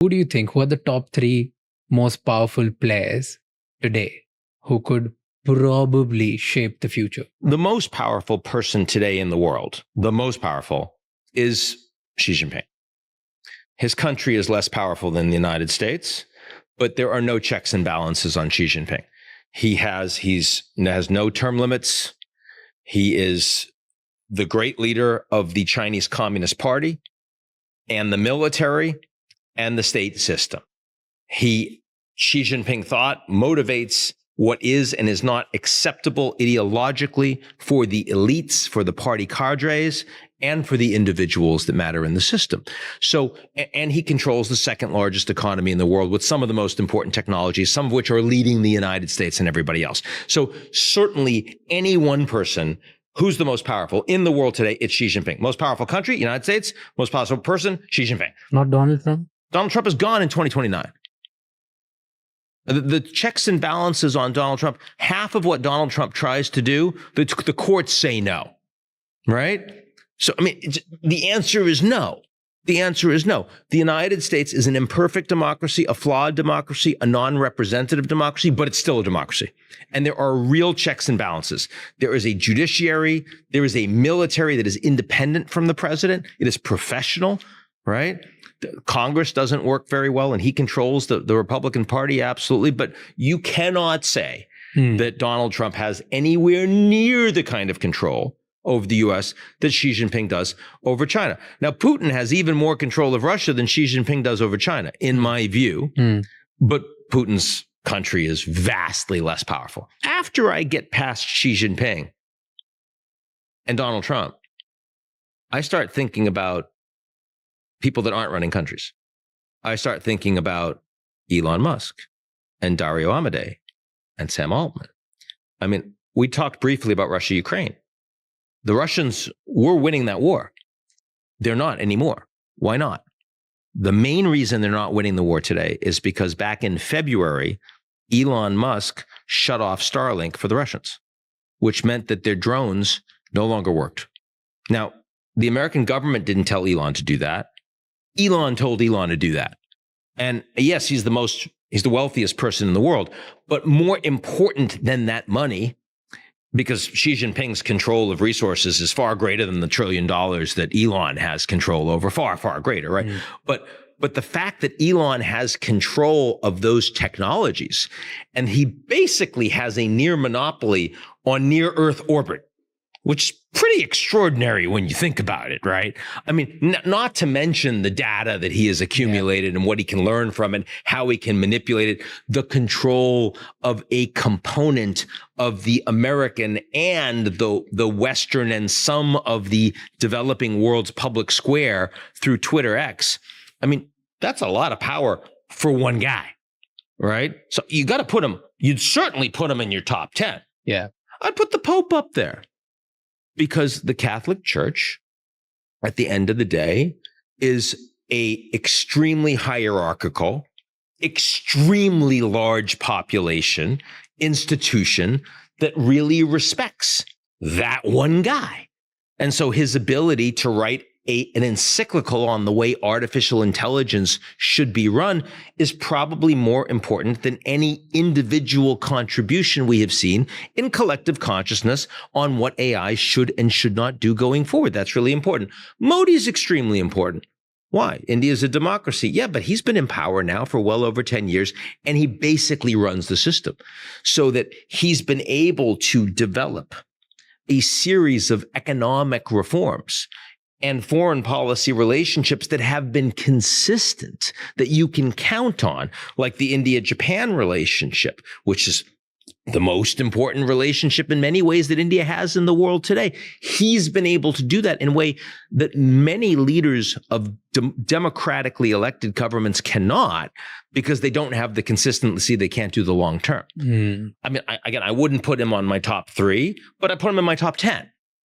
Who do you think who are the top three most powerful players today who could probably shape the future? The most powerful person today in the world, the most powerful, is Xi Jinping. His country is less powerful than the United States, but there are no checks and balances on Xi Jinping. He has no term limits. He is the great leader of the Chinese Communist Party and the military and the state system. Xi Jinping thought motivates what is and is not acceptable ideologically for the elites, for the party cadres, and for the individuals that matter in the system. So, and he controls the second largest economy in the world with some of the most important technologies, some of which are leading the United States and everybody else. So certainly any one person who's the most powerful in the world today, it's Xi Jinping. Most powerful country, United States. Most powerful person, Xi Jinping. Not Donald Trump? Donald Trump is gone in 2029. The checks and balances on Donald Trump, half of what Donald Trump tries to do, the courts say no, right? So, I mean, the answer is no. The answer is no. The United States is an imperfect democracy, a flawed democracy, a non-representative democracy, but it's still a democracy. And there are real checks and balances. There is a judiciary. There is a military that is independent from the president. It is professional, right? Congress doesn't work very well, and he controls the Republican Party, absolutely. But you cannot say that Donald Trump has anywhere near the kind of control over the U.S. that Xi Jinping does over China. Now, Putin has even more control of Russia than Xi Jinping does over China, in my view. But Putin's country is vastly less powerful. After I get past Xi Jinping and Donald Trump, I start thinking about people that aren't running countries. I start thinking about Elon Musk and Dario Amodei and Sam Altman. I mean, we talked briefly about Russia-Ukraine. The Russians were winning that war. They're not anymore. Why not? The main reason they're not winning the war today is because back in February, Elon Musk shut off Starlink for the Russians, which meant that their drones no longer worked. Now, the American government didn't tell Elon to do that. Elon told Elon to do that. And yes, he's the wealthiest person in the world, but more important than that money, because Xi Jinping's control of resources is far greater than the $1 trillion that Elon has control over, far, far greater, right? But the fact that Elon has control of those technologies, and he basically has a near monopoly on near Earth orbit, which is pretty extraordinary when you think about it, right? I mean, not to mention the data that he has accumulated and what he can learn from and how he can manipulate it, the control of a component of the American and the Western and some of the developing world's public square through Twitter X. I mean, that's a lot of power for one guy, right? So you got to put him, you'd certainly put him in your top 10. Yeah. I'd put the Pope up there. Because the Catholic Church, at the end of the day, is a extremely hierarchical, extremely large population, institution that really respects that one guy. And so his ability to write an encyclical on the way artificial intelligence should be run is probably more important than any individual contribution we have seen in collective consciousness on what AI should and should not do going forward. That's really important. Modi is extremely important. Why? India is a democracy. Yeah, but he's been in power now for well over 10 years, and he basically runs the system so that he's been able to develop a series of economic reforms and foreign policy relationships that have been consistent, that you can count on, like the India-Japan relationship, which is the most important relationship in many ways that India has in the world today. He's been able to do that in a way that many leaders of democratically elected governments cannot, because they don't have the consistency. They can't do the long term. I mean, I wouldn't put him on my top 3, but I put him in my top 10.